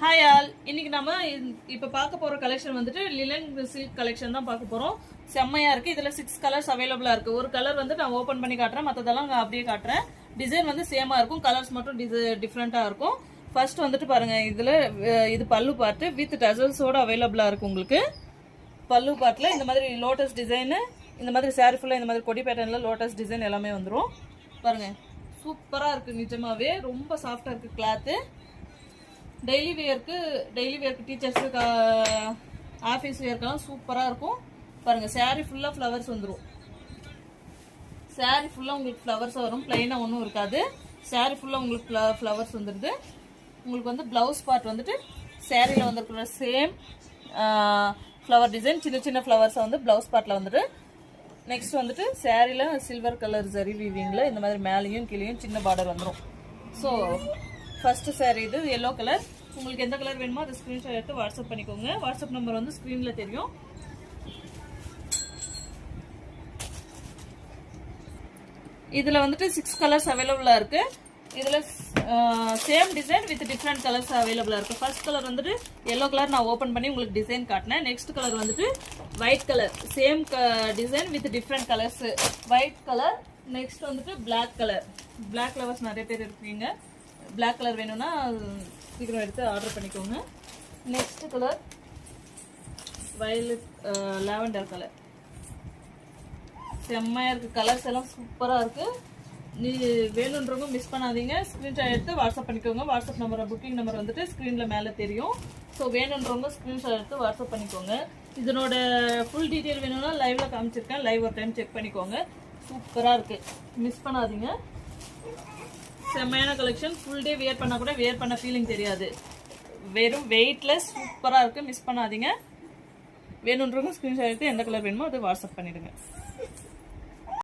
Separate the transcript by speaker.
Speaker 1: Hi all, இன்னைக்கு நம்ம இப்போ பார்க்க போகிற கலெக்ஷன் வந்துட்டு லிலன் சில்க் கலெக்ஷன் தான் பார்க்க போகிறோம். செம்மையாக இருக்குது. இதில் 6 கலர்ஸ் அவைலபிளாக இருக்குது. ஒரு கலர் வந்து நான் ஓப்பன் பண்ணி காட்டுறேன், மற்றதெல்லாம் நான் அப்படியே காட்டுறேன். டிசைன் வந்து சேமாக இருக்கும், கலர்ஸ் மட்டும் டிஃப்ரெண்ட்டாக இருக்கும். ஃபர்ஸ்ட் வந்துட்டு பாருங்கள், இதில் இது பல்லு பார்ட்டு வித் டசல்ஸோடு அவைலபிளாக இருக்குது. உங்களுக்கு பல்லு பார்ட்டில் இந்த மாதிரி லோட்டஸ் டிசைனு, இந்த மாதிரி சாரி ஃபுல்லாக இந்த மாதிரி கொடி பேட்டர்னில் லோட்டஸ் டிசைன் எல்லாமே வந்துடும். பாருங்கள், சூப்பராக இருக்குது. நிஜமாவே ரொம்ப சாஃப்டாக இருக்குது கிளாத்து. டெய்லி வேர்க்கு டீச்சர்ஸுக்கு ஆஃபீஸ் வேர்க்கெல்லாம் சூப்பராக இருக்கும். பாருங்கள், சாரீ ஃபுல்லாக ஃப்ளவர்ஸ் வந்துடும். சாரீ ஃபுல்லாக உங்களுக்கு ஃப்ளவர்ஸாக வரும், பிளைனாக ஒன்றும் இருக்காது. சாரீ ஃபுல்லாக உங்களுக்கு ஃப்ளவர்ஸ் வந்துடுது. உங்களுக்கு வந்து ப்ளவுஸ் பார்ட் வந்துட்டு சாரியில் வந்துருக்குற சேம் ஃப்ளவர் டிசைன், சின்ன சின்ன ஃப்ளவர்ஸை வந்து ப்ளவுஸ் பார்ட்டில் வந்துட்டு. நெக்ஸ்ட் வந்துட்டு சாரியில் சில்வர் கலர் ஜரி வீவிங்கில் இந்த மாதிரி மேலேயும் கீழேயும் சின்ன பார்டர் வந்துடும். ஸோ ஃபர்ஸ்ட் சாரீ இது எல்லோ கலர். உங்களுக்கு எந்த கலர் வேணுமோ அதை ஸ்க்ரீன்ஷாட் எடுத்து வாட்ஸ்அப் பண்ணிக்கோங்க. வாட்ஸ்அப் நம்பர் வந்து ஸ்க்ரீனில் தெரியும். இதில் வந்துட்டு 6 கலர்ஸ் அவைலபிளாக இருக்குது. இதில் same design with different colours அவைலபிளாக இருக்குது. ஃபர்ஸ்ட் கலர் வந்துட்டு எல்லோ கலர் நான் ஓப்பன் பண்ணி உங்களுக்கு டிசைன் காட்டினேன். நெக்ஸ்ட் கலர் வந்துட்டு white colour, same design with different colours. White colour. Next வந்துட்டு பிளாக் கலர். பிளாக் கலர்ஸ் நிறைய பேர் இருக்கீங்க. பிளாக் கலர் வேணும்னா சீக்கிரம் எடுத்து ஆர்டர் பண்ணிக்கோங்க. Next colour violet lavender colour. செம்மையாக இருக்குது. கலர்ஸ் எல்லாம் சூப்பராக இருக்குது. நீ வேணுன்றவங்க மிஸ் பண்ணாதீங்க. ஸ்க்ரீன்ஷாட் எடுத்து வாட்ஸ்அப் பண்ணிக்கோங்க. வாட்ஸ்அப் நம்பர், புக்கிங் நம்பர் வந்துட்டு ஸ்க்ரீனில் மேலே தெரியும். ஸோ வேணுன்றவங்க ஸ்க்ரீன்ஷாட் எடுத்து வாட்ஸ்அப் பண்ணிக்கோங்க. இதனோட ஃபுல் டீட்டெயில் வேணும்னா லைவில் காமிச்சிருக்கேன், லைவ் ஒரு டைம் செக் பண்ணிக்கோங்க. சூப்பராக இருக்குது, மிஸ் பண்ணாதீங்க. செம்மையான கலெக்ஷன். ஃபுல் டே வியர் பண்ணால் கூட வியர் பண்ண ஃபீலிங் தெரியாது. வெறும் வெயிட்லெஸ், சூப்பராக இருக்குது, மிஸ் பண்ணாதீங்க. வேணுன்றவங்க ஸ்க்ரீன்ஷாட் எடுத்து எந்த கலர் வேணுமோ அதை வாட்ஸ்அப் பண்ணிவிடுங்க.